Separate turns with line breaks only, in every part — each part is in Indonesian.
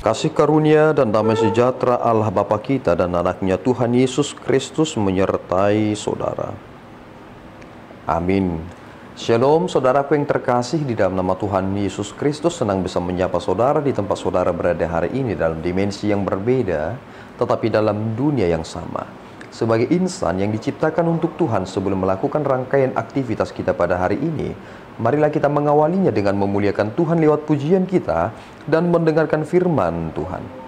Kasih karunia dan damai sejahtera Allah Bapa kita dan anaknya Tuhan Yesus Kristus menyertai saudara. Amin. Shalom saudaraku yang terkasih di dalam nama Tuhan Yesus Kristus. Senang bisa menyapa saudara di tempat saudara berada hari ini dalam dimensi yang berbeda, tetapi dalam dunia yang sama. Sebagai insan yang diciptakan untuk Tuhan, sebelum melakukan rangkaian aktivitas kita pada hari ini, marilah kita mengawalinya dengan memuliakan Tuhan lewat pujian kita dan mendengarkan firman Tuhan.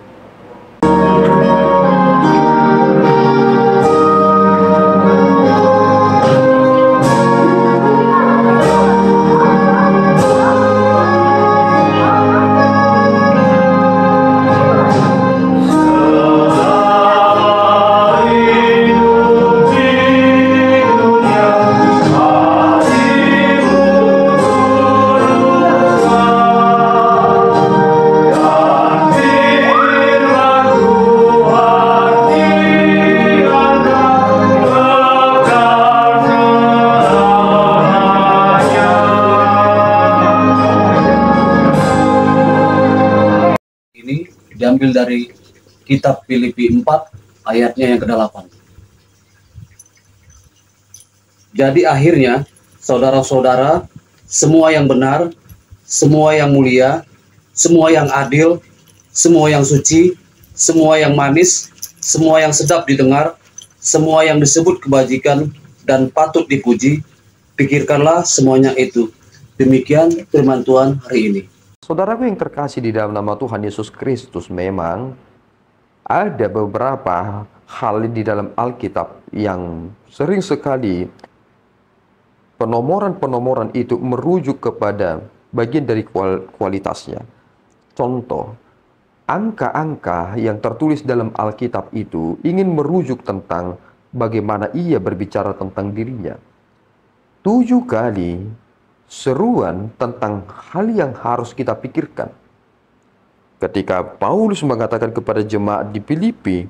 Diambil dari kitab Filipi 4 ayatnya yang ke-8. Jadi akhirnya saudara-saudara, semua yang benar, semua yang mulia, semua yang adil, semua yang suci, semua yang manis, semua yang sedap didengar, semua yang disebut kebajikan dan patut dipuji, pikirkanlah semuanya itu. Demikian firman Tuhan hari ini.
Saudaraku yang terkasih di dalam nama Tuhan Yesus Kristus, memang ada beberapa hal di dalam Alkitab yang sering sekali penomoran-penomoran itu merujuk kepada bagian dari kualitasnya. Contoh, angka-angka yang tertulis dalam Alkitab itu ingin merujuk tentang bagaimana ia berbicara tentang dirinya. 7 kali seruan tentang hal yang harus kita pikirkan. Ketika Paulus mengatakan kepada jemaat di Filipi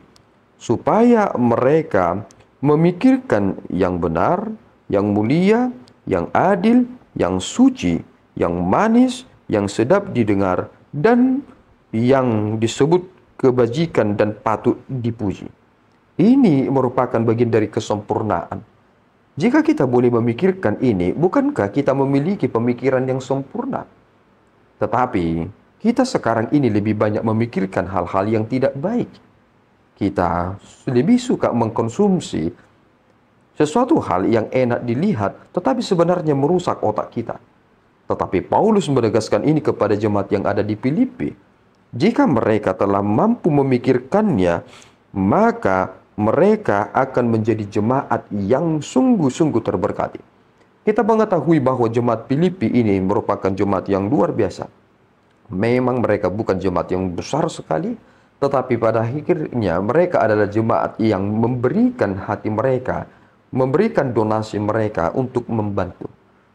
supaya mereka memikirkan yang benar, yang mulia, yang adil, yang suci, yang manis, yang sedap didengar, dan yang disebut kebajikan dan patut dipuji. Ini merupakan bagian dari kesempurnaan. Jika kita boleh memikirkan ini, bukankah kita memiliki pemikiran yang sempurna? Tetapi, kita sekarang ini lebih banyak memikirkan hal-hal yang tidak baik. Kita lebih suka mengkonsumsi sesuatu hal yang enak dilihat, tetapi sebenarnya merusak otak kita. Tetapi Paulus menegaskan ini kepada jemaat yang ada di Filipi. Jika mereka telah mampu memikirkannya, maka mereka akan menjadi jemaat yang sungguh-sungguh terberkati. Kita mengetahui bahwa jemaat Filipi ini merupakan jemaat yang luar biasa. Memang mereka bukan jemaat yang besar sekali, tetapi pada akhirnya mereka adalah jemaat yang memberikan hati mereka, memberikan donasi mereka untuk membantu.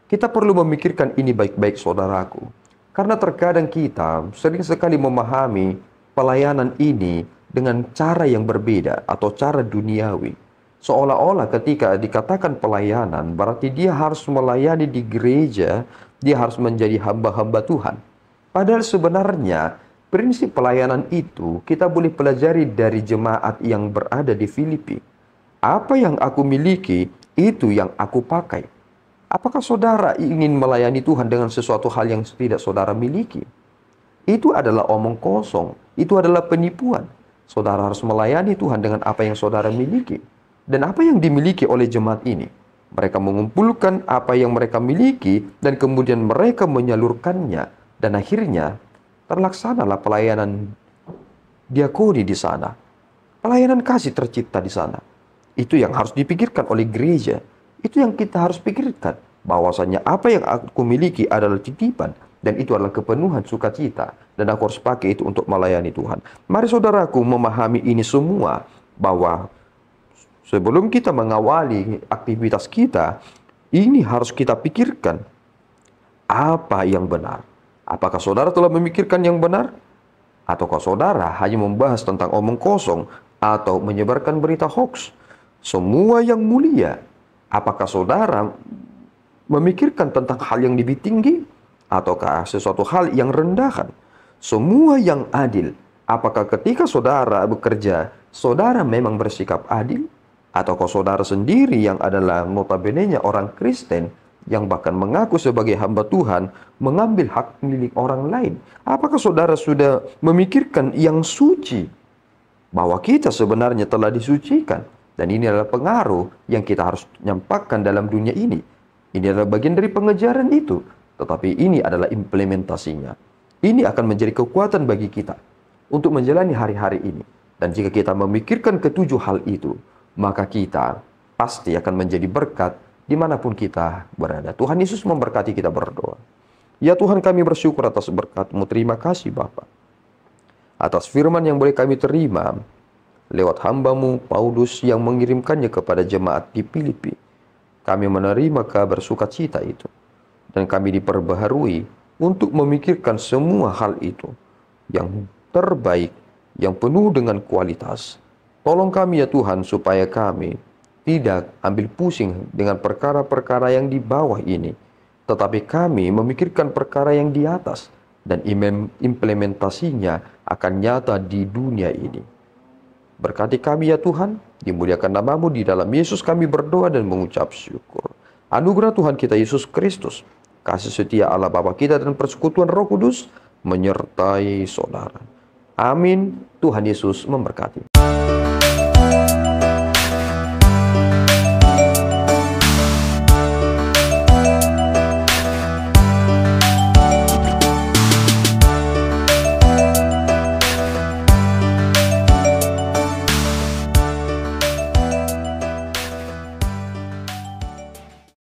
Kita perlu memikirkan ini baik-baik, saudaraku. Karena terkadang kita sering sekali memahami pelayanan ini dengan cara yang berbeda atau cara duniawi. Seolah-olah ketika dikatakan pelayanan, berarti dia harus melayani di gereja, dia harus menjadi hamba-hamba Tuhan. Padahal sebenarnya prinsip pelayanan itu kita boleh pelajari dari jemaat yang berada di Filipi. Apa yang aku miliki, itu yang aku pakai. Apakah saudara ingin melayani Tuhan dengan sesuatu hal yang tidak saudara miliki? Itu adalah omong kosong, itu adalah penipuan. Saudara harus melayani Tuhan dengan apa yang saudara miliki. Dan apa yang dimiliki oleh jemaat ini? Mereka mengumpulkan apa yang mereka miliki dan kemudian mereka menyalurkannya. Dan akhirnya terlaksanalah pelayanan diakoni di sana. Pelayanan kasih tercipta di sana. Itu yang harus dipikirkan oleh gereja. Itu yang kita harus pikirkan. Bahwasanya apa yang aku miliki adalah titipan. Dan itu adalah kepenuhan sukacita. Dan aku harus pakai itu untuk melayani Tuhan. Mari saudaraku memahami ini semua. Bahwa sebelum kita mengawali aktivitas kita, ini harus kita pikirkan. Apa yang benar? Apakah saudara telah memikirkan yang benar? Ataukah saudara hanya membahas tentang omong kosong atau menyebarkan berita hoax? Semua yang mulia. Apakah saudara memikirkan tentang hal yang lebih tinggi ataukah sesuatu hal yang rendahan? Semua yang adil. Apakah ketika saudara bekerja, saudara memang bersikap adil? Ataukah saudara sendiri yang adalah notabene-nya orang Kristen, yang bahkan mengaku sebagai hamba Tuhan, mengambil hak milik orang lain? Apakah saudara sudah memikirkan yang suci, bahwa kita sebenarnya telah disucikan? Dan ini adalah pengaruh yang kita harus nyampakkan dalam dunia ini. Ini adalah bagian dari pengejaran itu. Tetapi ini adalah implementasinya. Ini akan menjadi kekuatan bagi kita untuk menjalani hari-hari ini. Dan jika kita memikirkan ketujuh hal itu, maka kita pasti akan menjadi berkat dimanapun kita berada. Tuhan Yesus memberkati kita berdoa. Ya Tuhan, kami bersyukur atas berkat-Mu. Terima kasih Bapa, atas firman yang boleh kami terima lewat hamba-Mu Paulus yang mengirimkannya kepada jemaat di Filipi. Kami menerima kabar sukacita itu, dan kami diperbaharui untuk memikirkan semua hal itu yang terbaik, yang penuh dengan kualitas. Tolong kami ya Tuhan, supaya kami tidak ambil pusing dengan perkara-perkara yang di bawah ini, tetapi kami memikirkan perkara yang di atas, dan implementasinya akan nyata di dunia ini. Berkati kami ya Tuhan, dimuliakan nama-Mu, di dalam Yesus kami berdoa dan mengucap syukur. Anugerah Tuhan kita Yesus Kristus, kasih setia Allah Bapa kita, dan persekutuan Roh Kudus menyertai saudara. Amin. Tuhan Yesus memberkati.